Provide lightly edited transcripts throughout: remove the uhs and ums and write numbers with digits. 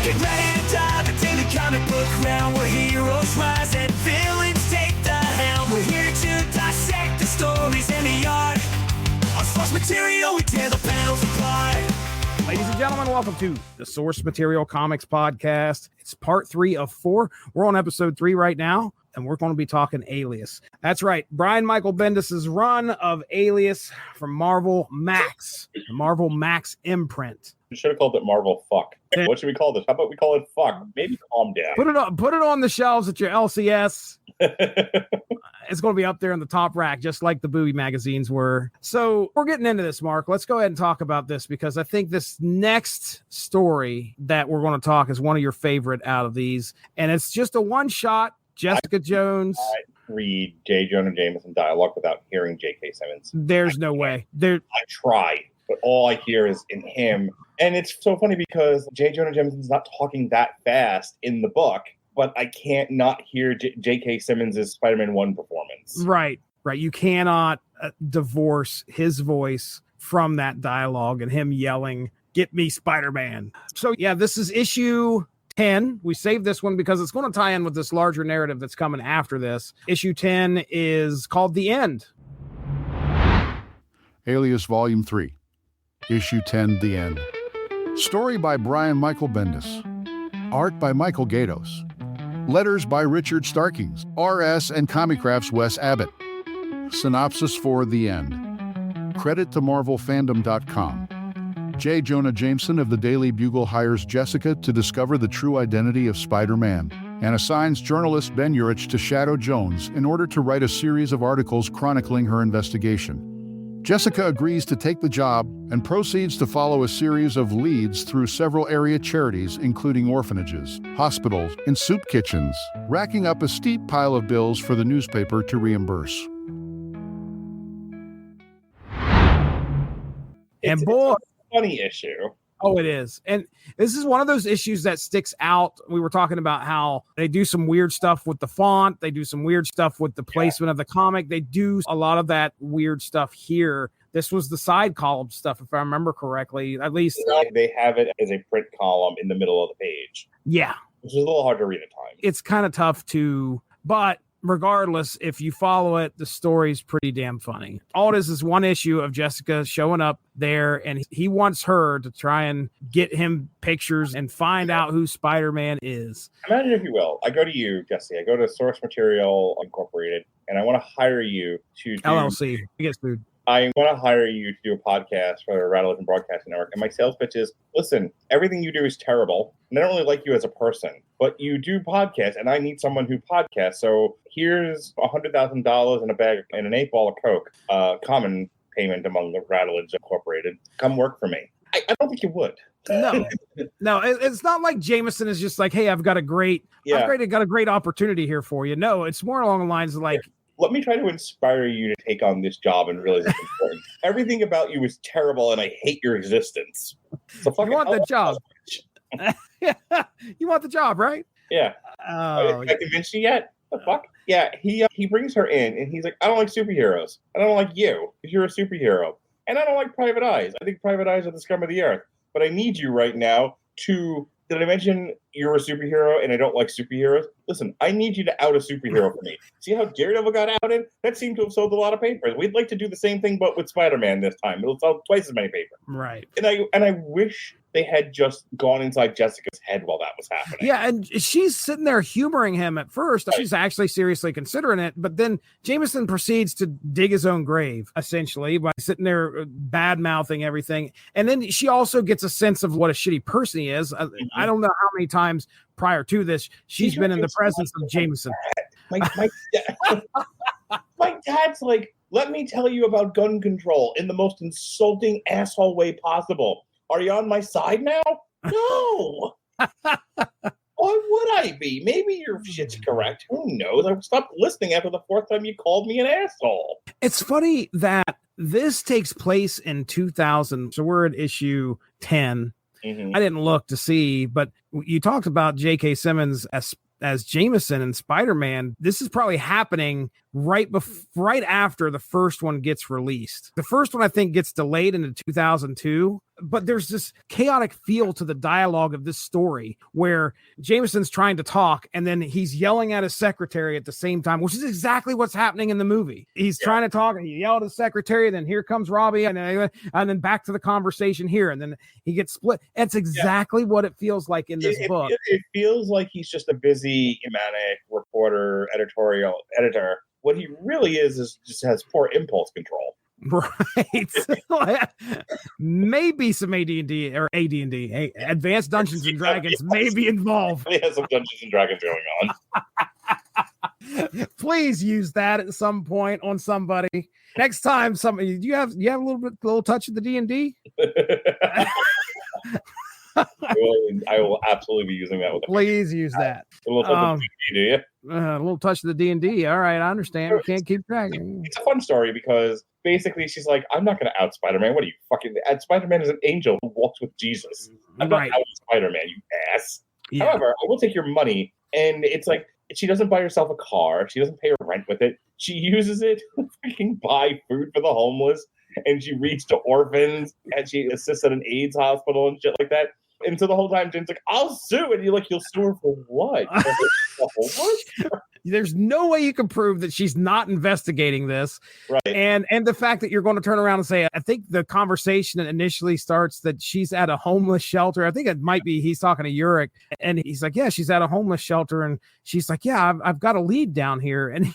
Get ready to dive into the comic book realm where heroes rise and villains take the helm. We're here to dissect the stories and the art. On source material, we tear the panels apart. Ladies and gentlemen, welcome to the Source Material Comics Podcast. It's part 3 of 4. We're on episode 3 right now, and we're going to be talking Alias. That's right, Brian Michael Bendis' run of Alias from Marvel Max, the Marvel Max imprint. We should have called it Marvel Fuck. What should we call this? How about we call it Fuck? Maybe calm down. Put it on the shelves at your LCS. It's going to be up there in the top rack, just like the Booby magazines were. So we're getting into this, Mark. Let's go ahead and talk about this because I think this next story that we're going to talk is one of your favorite out of these. And it's just a one-shot. Jessica Jones. I read Jonah Jameson dialogue without hearing J.K. Simmons. There's no way. I try, but all I hear is in him. And it's so funny because Jonah Jameson's not talking that fast in the book, but I can't not hear J.K. Simmons' Spider-Man 1 performance. Right. You cannot divorce his voice from that dialogue and him yelling, "Get me Spider-Man." So yeah, this is issue 10. We saved this one because it's going to tie in with this larger narrative that's coming after this. Issue 10 is called The End. Alias Volume 3. Issue 10, The End. Story by Brian Michael Bendis. Art by Michael Gatos. Letters by Richard Starkings. RS and Comicraft's Wes Abbott. Synopsis for The End. Credit to MarvelFandom.com. J. Jonah Jameson of the Daily Bugle hires Jessica to discover the true identity of Spider-Man and assigns journalist Ben Urich to shadow Jones in order to write a series of articles chronicling her investigation. Jessica agrees to take the job and proceeds to follow a series of leads through several area charities, including orphanages, hospitals, and soup kitchens, racking up a steep pile of bills for the newspaper to reimburse. And boy, funny issue. Oh, it is. And this is one of those issues that sticks out. We were talking about how they do some weird stuff with the font. They do some weird stuff with the placement of the comic. They do a lot of that weird stuff here. This was the side column stuff, if I remember correctly. At least they have it as a print column in the middle of the page. Yeah. Which is a little hard to read at times. It's kind of tough to, but regardless, if you follow it, the story's pretty damn funny. All it is one issue of Jessica showing up there, and he wants her to try and get him pictures and find out who Spider-Man is. Imagine, if you will, I go to you, Jesse. I go to Source Material Incorporated, and I want to hire you to do... LLC. You get sued. I want to hire you to do a podcast for the Rattle and Broadcasting Network. And my sales pitch is, listen, everything you do is terrible. And I don't really like you as a person, but you do podcasts, and I need someone who podcasts. So here's $100,000 in a bag and an 8-ball of Coke, common payment among the Rattlage Incorporated. Come work for me. I don't think you would. No, it's not like Jameson is just like, hey, I've got a great opportunity here for you. No, it's more along the lines of like, let me try to inspire you to take on this job and realize it's important. Everything about you is terrible, and I hate your existence. So you want the job. You want the job, right? Yeah. Oh, I convinced you yet? The fuck? Yeah, he brings her in, and he's like, I don't like superheroes. I don't like you, because you're a superhero. And I don't like private eyes. I think private eyes are the scum of the earth. But I need you right now to... Did I mention you're a superhero and I don't like superheroes? Listen, I need you to out a superhero for me. See how Daredevil got outed? That seemed to have sold a lot of papers. We'd like to do the same thing, but with Spider-Man this time. It'll sell twice as many papers. Right. And I wish they had just gone inside Jessica's head while that was happening. Yeah, and she's sitting there humoring him at first. Right. She's actually seriously considering it, but then Jameson proceeds to dig his own grave, essentially, by sitting there bad-mouthing everything. And then she also gets a sense of what a shitty person he is. I don't know how many times prior to this she's been in the presence of Jameson. My dad's like, let me tell you about gun control in the most insulting asshole way possible. Are you on my side now? No. Why would I be? Maybe your shit's correct. Who knows? I stopped listening after the 4th time you called me an asshole. It's funny that this takes place in 2000. So we're at issue 10. Mm-hmm. I didn't look to see, but you talked about J.K. Simmons as Jameson and Spider-Man. This is probably happening right after the first one gets released. The first one I think gets delayed into 2002, but there's this chaotic feel to the dialogue of this story where Jameson's trying to talk and then he's yelling at his secretary at the same time, which is exactly what's happening in the movie. He's trying to talk and he yelled at his secretary, then here comes Robbie, and then back to the conversation here, and then he gets split. It's exactly what it feels like in this book. It feels like he's just a busy, manic reporter, editor. What he really is just has poor impulse control. Right. Maybe some AD&D or AD&D. Hey, Advanced Dungeons and Dragons may be involved. He has some Dungeons and Dragons going on. Please use that at some point on somebody. Next time, somebody, you have a little touch of the D&D? I will absolutely be using that with Please use that. A little touch of D&D, do you? A little touch of the D&D. All right, I understand. We can't keep track. It's a fun story because basically she's like, I'm not going to out Spider-Man. What are you fucking... Spider-Man is an angel who walks with Jesus. I'm not out Spider-Man, you ass. Yeah. However, I will take your money. And it's like, she doesn't buy herself a car. She doesn't pay her rent with it. She uses it to freaking buy food for the homeless. And she reads to orphans. And she assists at an AIDS hospital and shit like that. And so the whole time, Jen's like, I'll sue. And you're like, you'll sue her for what? What? There's no way you can prove that she's not investigating this. Right. And the fact that you're going to turn around and say, I think the conversation initially starts that she's at a homeless shelter. I think it might be he's talking to Uric. And he's like, yeah, she's at a homeless shelter. And she's like, yeah, I've got a lead down here. And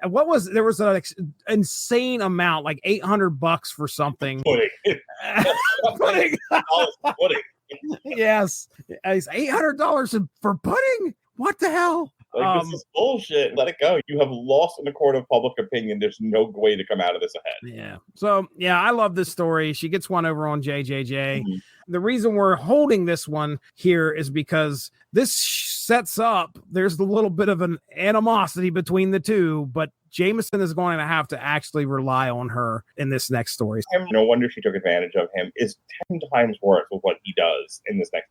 there was an insane amount, like $800 for something. Pudding. Pudding. Pudding. Yes. It's $800 for pudding? What the hell? Like, this is bullshit. Let it go. You have lost in the court of public opinion. There's no way to come out of this ahead. Yeah. So, yeah, I love this story. She gets one over on JJJ. Mm-hmm. The reason we're holding this one here is because this sets up, there's a little bit of an animosity between the two, but Jameson is going to have to actually rely on her in this next story. No wonder she took advantage of him. Is 10 times worth of what he does in this next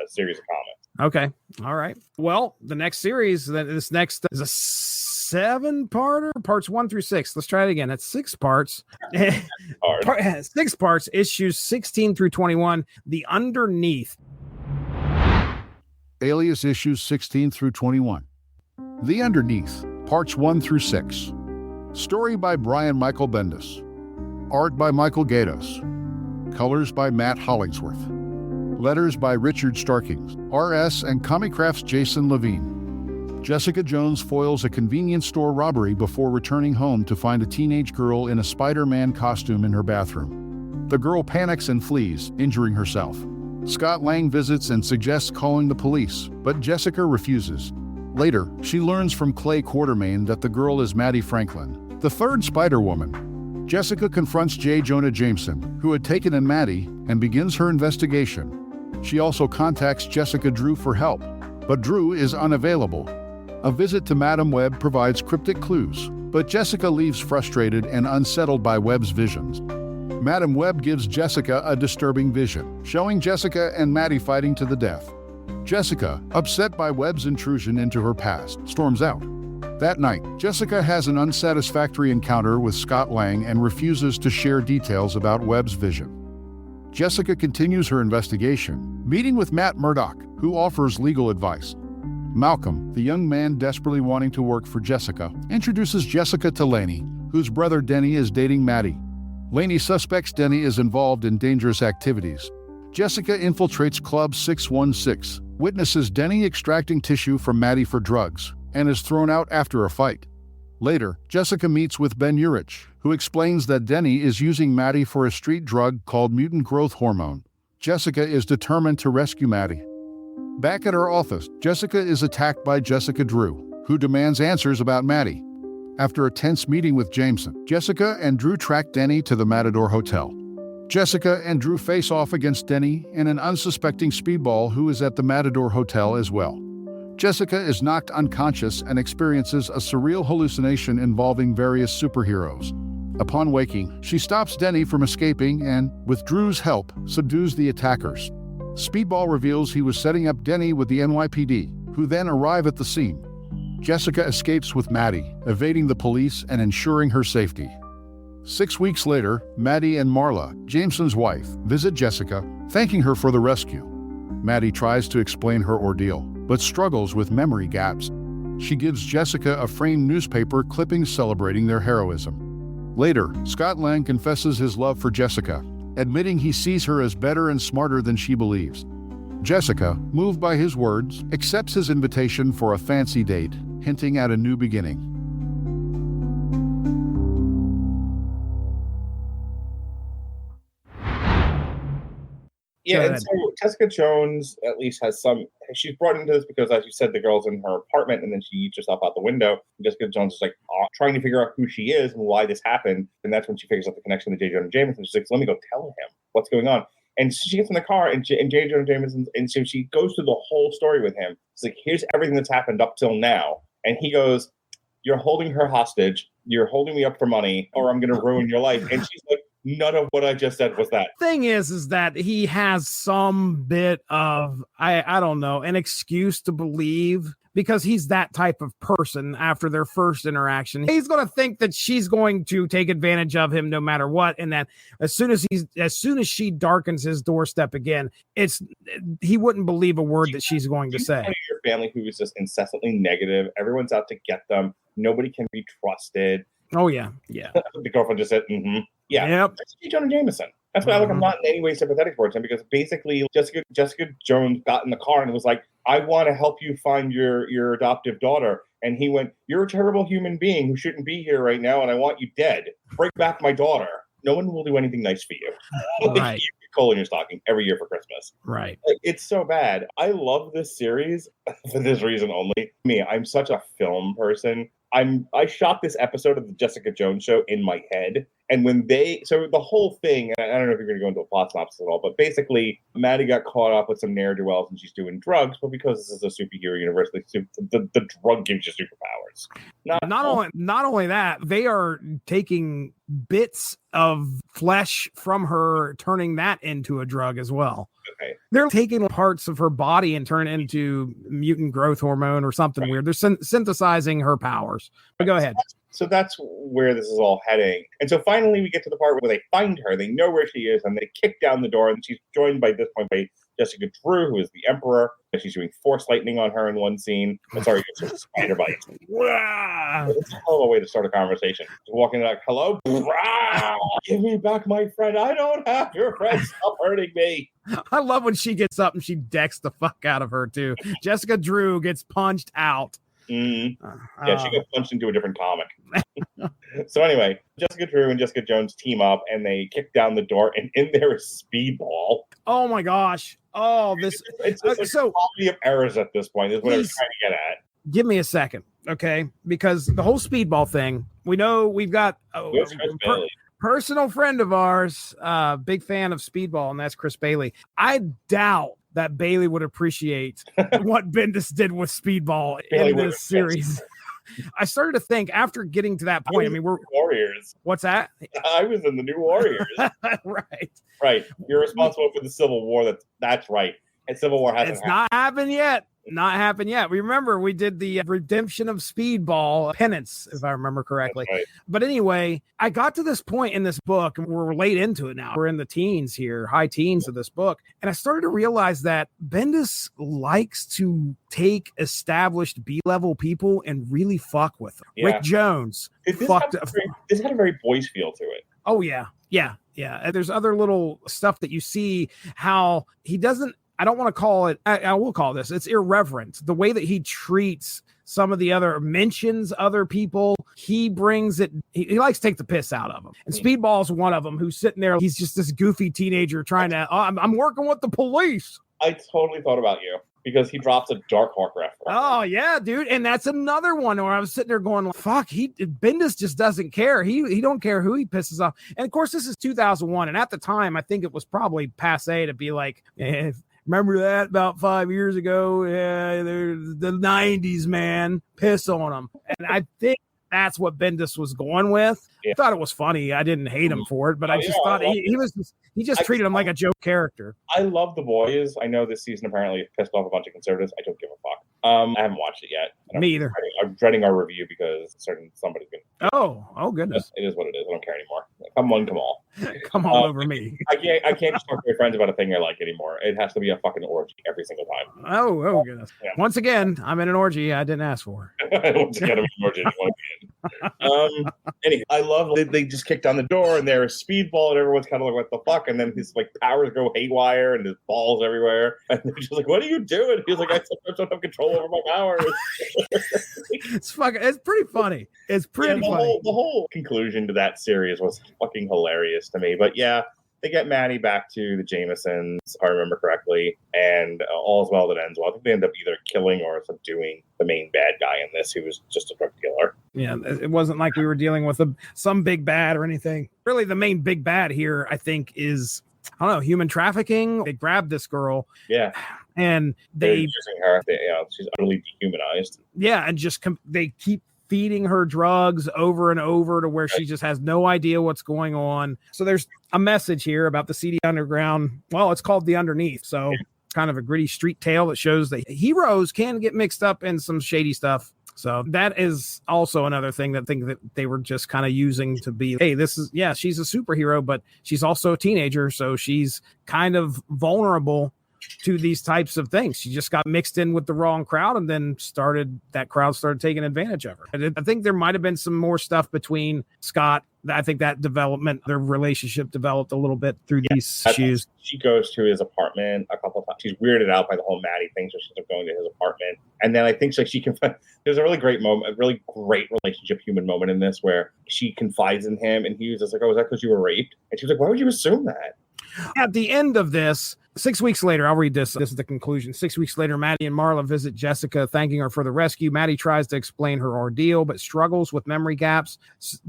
series of comics. Okay. All right. Well, the next series, this next is a 7-parter, parts 1 through 6. Let's try it again. That's 6 parts. 6 parts, issues 16 through 21. The Underneath. Alias issues 16 through 21. The Underneath, parts 1 through 6. Story by Brian Michael Bendis. Art by Michael Gaydos. Colors by Matt Hollingsworth. Letters by Richard Starkings, RS, and Comicraft's Jason Levine. Jessica Jones foils a convenience store robbery before returning home to find a teenage girl in a Spider-Man costume in her bathroom. The girl panics and flees, injuring herself. Scott Lang visits and suggests calling the police, but Jessica refuses. Later, she learns from Clay Quartermain that the girl is Maddie Franklin, the third Spider-Woman. Jessica confronts J. Jonah Jameson, who had taken in Maddie, and begins her investigation. She also contacts Jessica Drew for help, but Drew is unavailable. A visit to Madam Web provides cryptic clues, but Jessica leaves frustrated and unsettled by Webb's visions. Madam Web gives Jessica a disturbing vision, showing Jessica and Maddie fighting to the death. Jessica, upset by Webb's intrusion into her past, storms out. That night, Jessica has an unsatisfactory encounter with Scott Lang and refuses to share details about Webb's vision. Jessica continues her investigation, meeting with Matt Murdock, who offers legal advice. Malcolm, the young man desperately wanting to work for Jessica, introduces Jessica to Laney, whose brother Denny is dating Maddie. Laney suspects Denny is involved in dangerous activities. Jessica infiltrates Club 616, witnesses Denny extracting tissue from Maddie for drugs, and is thrown out after a fight. Later, Jessica meets with Ben Urich, who explains that Denny is using Maddie for a street drug called mutant growth hormone. Jessica is determined to rescue Maddie. Back at her office, Jessica is attacked by Jessica Drew, who demands answers about Maddie. After a tense meeting with Jameson, Jessica and Drew track Denny to the Matador Hotel. Jessica and Drew face off against Denny and an unsuspecting speedball who is at the Matador Hotel as well. Jessica is knocked unconscious and experiences a surreal hallucination involving various superheroes. Upon waking, she stops Denny from escaping and, with Drew's help, subdues the attackers. Speedball reveals he was setting up Denny with the NYPD, who then arrive at the scene. Jessica escapes with Maddie, evading the police and ensuring her safety. 6 weeks later, Maddie and Marla, Jameson's wife, visit Jessica, thanking her for the rescue. Maddie tries to explain her ordeal, but struggles with memory gaps. She gives Jessica a framed newspaper clipping celebrating their heroism. Later, Scott Lang confesses his love for Jessica, admitting he sees her as better and smarter than she believes. Jessica, moved by his words, accepts his invitation for a fancy date, hinting at a new beginning. Yeah, and so Jessica Jones at least has some. She's brought into this because, as you said, the girl's in her apartment, and then she eats herself out the window. And Jessica Jones is like trying to figure out who she is and why this happened, and that's when she figures out the connection to J. Jonah Jameson. She's like, "Let me go tell him what's going on." And so she gets in the car, and J. Jonah Jameson, and so she goes through the whole story with him. It's like, "Here's everything that's happened up till now," and he goes, "You're holding her hostage. You're holding me up for money, or I'm going to ruin your life." And she's like, "None of what I just said was that." Thing is that he has some bit of, I don't know, an excuse to believe, because he's that type of person after their first interaction. He's going to think that she's going to take advantage of him no matter what. And that as soon as she darkens his doorstep again, he wouldn't believe a word that she's going to say. Your family who is just incessantly negative. Everyone's out to get them. Nobody can be trusted. Oh, yeah. Yeah. The girlfriend just said, mm-hmm. Yeah. Yep. That's J. Jonah Jameson. That's why I'm not in any way sympathetic towards him, because basically Jessica Jones got in the car and was like, "I want to help you find your adoptive daughter." And he went, "You're a terrible human being who shouldn't be here right now, and I want you dead. Bring back my daughter." No one will do anything nice for you. Right. You get coal in your stocking every year for Christmas. Right. It's so bad. I love this series for this reason only. I'm such a film person. I shot this episode of the Jessica Jones show in my head. And so the whole thing, and I don't know if you're going to go into a plot synopsis at all, but basically Maddie got caught up with some ne'er-do-wells and she's doing drugs, but because this is a superhero universe, the drug gives you superpowers. Not only that, they are taking bits of flesh from her, turning that into a drug as well. Okay. They're taking parts of her body and turn it into mutant growth hormone or something weird. They're synthesizing her powers. But go ahead. So that's where this is all heading. And so finally we get to the part where they find her. They know where she is, and they kick down the door. And she's joined by this point by Jessica Drew, who is the Emperor. And she's doing force lightning on her in one scene. I'm sorry, it's spider bites. It's a hell of a way to start a conversation. She's walking like, "Hello? Give me back my friend. I don't have your friend. Stop hurting me." I love when she gets up and she decks the fuck out of her too. Jessica Drew gets punched out. Mm-hmm. Yeah, she got punched into a different comic. So anyway, Jessica Drew and Jessica Jones team up, and they kick down the door, and in there is Speedball. Oh my gosh! Oh, this it's like so quality of errors at this point is what I was trying to get at. Give me a second, okay? Because the whole Speedball thing, we know we've got personal friend of ours, big fan of Speedball, and that's Chris Bailey. I doubt that Bailey would appreciate what Bendis did with Speedball in this series. I started to think after getting to that point. I mean, we're Warriors. What's that? I was in the New Warriors. Right. You're responsible for the Civil War. That's right. And Civil War hasn't happened. Not happened yet. Not happened yet. Remember, we did the redemption of Speedball penance, if I remember correctly. Right. But anyway, I got to this point in this book, and we're late into it now. We're in the teens here, high teens of this book. And I started to realize that Bendis likes to take established B-level people and really fuck with them. Yeah. Rick Jones. This had a very boys feel to it. Oh, yeah. Yeah. Yeah. And there's other little stuff that you see how he doesn't, I don't want to call it, I will call this, it's irreverent. The way that he treats some of the other mentions other people, he brings it, he likes to take the piss out of them. And Speedball's one of them who's sitting there, he's just this goofy teenager trying to, I'm working with the police. I totally thought about you because he drops a Dark Hawk reference. Oh, yeah, dude. And that's another one where I was sitting there going, fuck, Bendis just doesn't care. He don't care who he pisses off. And of course, this is 2001. And at the time, I think it was probably passe to be like, remember that about 5 years ago? Yeah, the 90s, man. Piss on them. And I think that's what Bendis was going with. Yeah. I thought it was funny. I didn't hate him for it, but I just thought he just treated him like a joke character. I love The Boys. I know this season apparently pissed off a bunch of conservatives. I don't give a fuck. I haven't watched it yet. Me either. I'm dreading our review because somebody's going to. Oh goodness. It is what it is. I don't care anymore. Come on, come all. Come all over me. I can't just talk to my friends about a thing I like anymore. It has to be a fucking orgy every single time. Oh goodness. Yeah. Once again, I'm in an orgy I didn't ask for. Once again, I'm in an orgy I didn't want to be in. Anyway, I love they just kicked on the door and there's speedball and everyone's kind of like, what the fuck? And then his like powers go haywire and there's balls everywhere. And they're just like, what are you doing? He's like, I sometimes don't have control over my powers. It's pretty funny. It's pretty funny. The whole conclusion to that series was fucking hilarious to me. But yeah, they get Maddie back to the Jamesons, if I remember correctly, and all's well that ends well. I think they end up either killing or subduing the main bad guy in this, who was just a drug dealer. Yeah, it wasn't like we were dealing with some big bad or anything. Really, the main big bad here, I think, is, I don't know, human trafficking. They grabbed this girl. Yeah. And They're using her. She's utterly dehumanized. Yeah, and just they keep feeding her drugs over and over to where she just has no idea what's going on. So there's a message here about the seedy underground. Well, it's called The Underneath. So kind of a gritty street tale that shows that heroes can get mixed up in some shady stuff. So that is also another thing that they were just kind of using to be, hey, she's a superhero, but she's also a teenager. So she's kind of vulnerable to these types of things. She just got mixed in with the wrong crowd, and then that crowd started taking advantage of her. I think there might have been some more stuff between Scott. I think that their relationship developed a little bit through these issues. She goes to his apartment a couple of times. She's weirded out by the whole Maddie thing, so she's going to his apartment. And then I think she can find, there's a really great moment, a really great relationship human moment in this where she confides in him, and he was just like, oh, is that because you were raped? And she was like, why would you assume that? At the end of this, 6 weeks later, I'll read this. This is the conclusion. 6 weeks later, Maddie and Marla visit Jessica, thanking her for the rescue. Maddie tries to explain her ordeal, but struggles with memory gaps.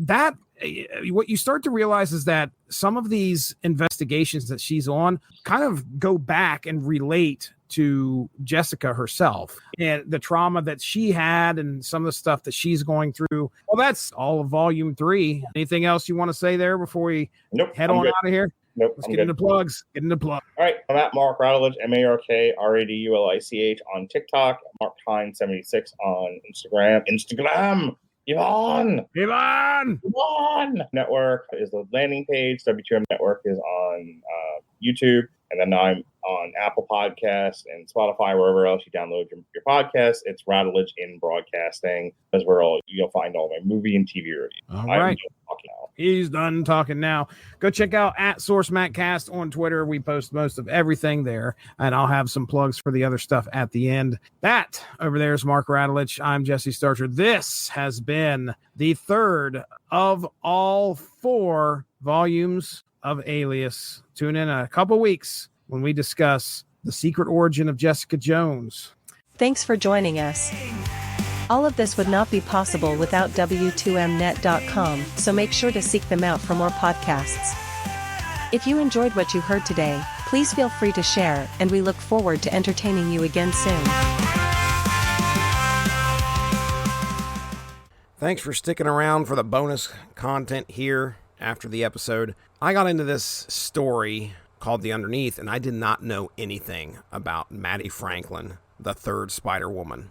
What you start to realize is that some of these investigations that she's on kind of go back and relate to Jessica herself and the trauma that she had and some of the stuff that she's going through. Well, that's all of volume 3. Anything else you want to say there before we head on out of here? Nope. Let's get into plugs. All right. I'm at Mark Radulich, MarkRadulich on TikTok, MarkHine76 on Instagram. Yvonne Network is the landing page. WTM Network is on YouTube. And then I'm on Apple Podcasts and Spotify, wherever else you download your podcasts. It's Radulich in Broadcasting. That's where you'll find all my movie and TV reviews. All right. He's done talking now. Go check out at SourceMattCast on Twitter. We post most of everything there, and I'll have some plugs for the other stuff at the end. That over there is Mark Radulich. I'm Jesse Starcher. This has been the third of all 4 volumes of Alias. Tune in a couple weeks when we discuss the secret origin of Jessica Jones. Thanks for joining us. All of this would not be possible without W2Mnet.com, so make sure to seek them out for more podcasts. If you enjoyed what you heard today, please feel free to share, and we look forward to entertaining you again soon. Thanks for sticking around for the bonus content here after the episode. I got into this story called The Underneath, and I did not know anything about Maddie Franklin, the third Spider-Woman.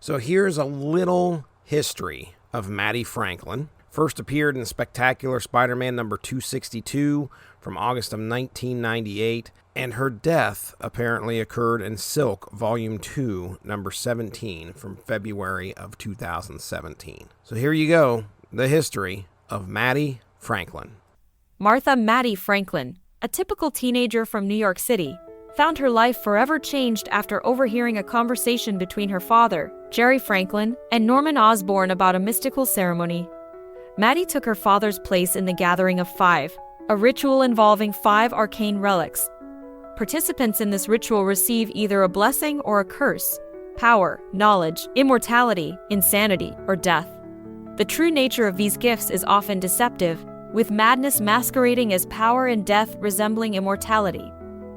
So here's a little history of Maddie Franklin. First appeared in Spectacular Spider-Man number 262 from August of 1998, and her death apparently occurred in Silk Volume 2, number 17 from February of 2017. So here you go, the history of Maddie Franklin. Martha Maddie Franklin, a typical teenager from New York City, found her life forever changed after overhearing a conversation between her father, Jerry Franklin, and Norman Osborn about a mystical ceremony. Maddie took her father's place in the Gathering of Five, a ritual involving 5 arcane relics. Participants in this ritual receive either a blessing or a curse, power, knowledge, immortality, insanity, or death. The true nature of these gifts is often deceptive, with madness masquerading as power and death resembling immortality.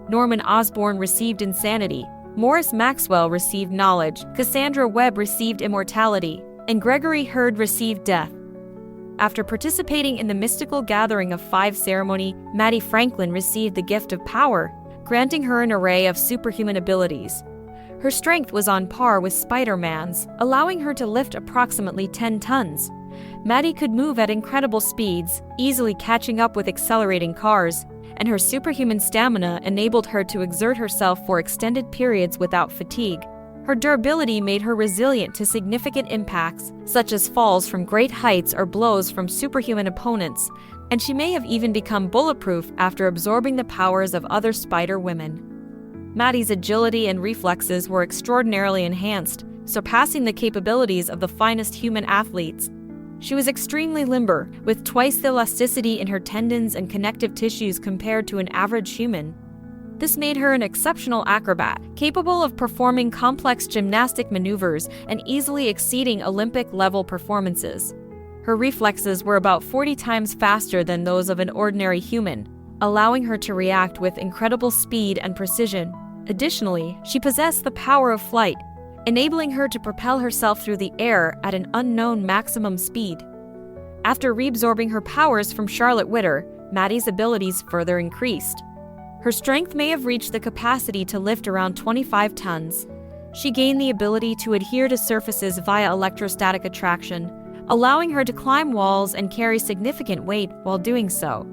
Norman Osborn received insanity, Morris Maxwell received knowledge, Cassandra Webb received immortality, and Gregory Hurd received death. After participating in the mystical Gathering of Five ceremony, Maddie Franklin received the gift of power, granting her an array of superhuman abilities. Her strength was on par with Spider-Man's, allowing her to lift approximately 10 tons. Maddie could move at incredible speeds, easily catching up with accelerating cars, and her superhuman stamina enabled her to exert herself for extended periods without fatigue. Her durability made her resilient to significant impacts, such as falls from great heights or blows from superhuman opponents, and she may have even become bulletproof after absorbing the powers of other Spider women. Maddie's agility and reflexes were extraordinarily enhanced, surpassing the capabilities of the finest human athletes. She was extremely limber, with twice the elasticity in her tendons and connective tissues compared to an average human. This made her an exceptional acrobat, capable of performing complex gymnastic maneuvers and easily exceeding Olympic-level performances. Her reflexes were about 40 times faster than those of an ordinary human, allowing her to react with incredible speed and precision. Additionally, she possessed the power of flight, enabling her to propel herself through the air at an unknown maximum speed. After reabsorbing her powers from Charlotte Witter, Maddie's abilities further increased. Her strength may have reached the capacity to lift around 25 tons. She gained the ability to adhere to surfaces via electrostatic attraction, allowing her to climb walls and carry significant weight while doing so.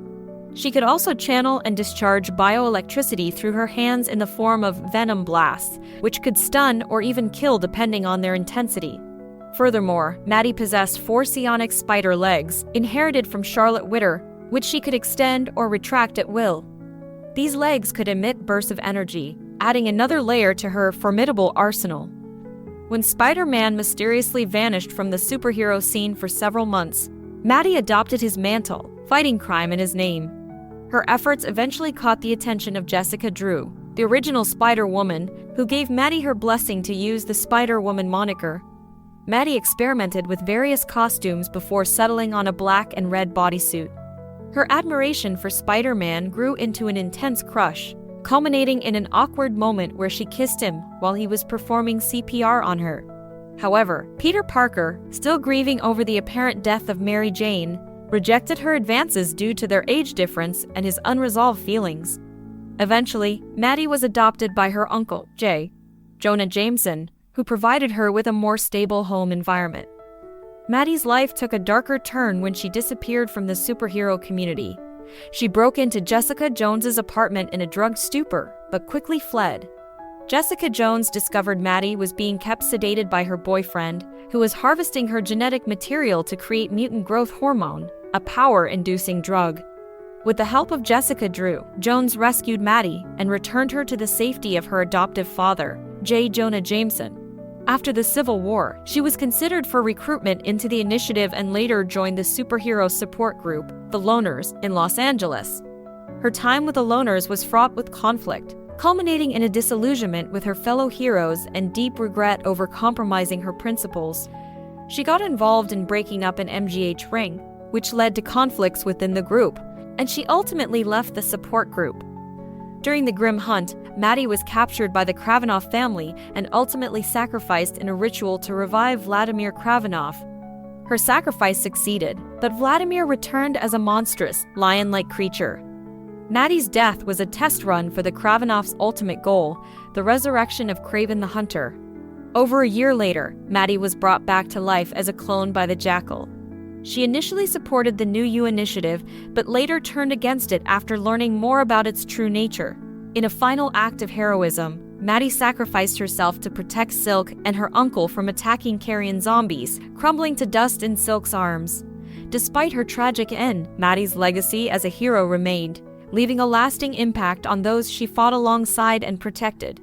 She could also channel and discharge bioelectricity through her hands in the form of venom blasts, which could stun or even kill depending on their intensity. Furthermore, Maddie possessed 4 psionic spider legs, inherited from Charlotte Witter, which she could extend or retract at will. These legs could emit bursts of energy, adding another layer to her formidable arsenal. When Spider-Man mysteriously vanished from the superhero scene for several months, Maddie adopted his mantle, fighting crime in his name. Her efforts eventually caught the attention of Jessica Drew, the original Spider-Woman, who gave Maddie her blessing to use the Spider-Woman moniker. Maddie experimented with various costumes before settling on a black and red bodysuit. Her admiration for Spider-Man grew into an intense crush, culminating in an awkward moment where she kissed him while he was performing CPR on her. However, Peter Parker, still grieving over the apparent death of Mary Jane, rejected her advances due to their age difference and his unresolved feelings. Eventually, Maddie was adopted by her uncle, Jonah Jameson, who provided her with a more stable home environment. Maddie's life took a darker turn when she disappeared from the superhero community. She broke into Jessica Jones's apartment in a drugged stupor, but quickly fled. Jessica Jones discovered Maddie was being kept sedated by her boyfriend, who was harvesting her genetic material to create mutant growth hormone, a power-inducing drug. With the help of Jessica Drew, Jones rescued Maddie and returned her to the safety of her adoptive father, Jonah Jameson. After the Civil War, she was considered for recruitment into the initiative and later joined the superhero support group, the Loners, in Los Angeles. Her time with the Loners was fraught with conflict, culminating in a disillusionment with her fellow heroes and deep regret over compromising her principles. She got involved in breaking up an MGH ring, which led to conflicts within the group, and she ultimately left the support group. During the grim hunt, Maddie was captured by the Kravinoff family and ultimately sacrificed in a ritual to revive Vladimir Kravinoff. Her sacrifice succeeded, but Vladimir returned as a monstrous, lion-like creature. Maddie's death was a test run for the Kravinoff's ultimate goal, the resurrection of Kraven the Hunter. Over a year later, Maddie was brought back to life as a clone by the Jackal. She initially supported the New You initiative, but later turned against it after learning more about its true nature. In a final act of heroism, Maddie sacrificed herself to protect Silk and her uncle from attacking carrion zombies, crumbling to dust in Silk's arms. Despite her tragic end, Maddie's legacy as a hero remained, leaving a lasting impact on those she fought alongside and protected.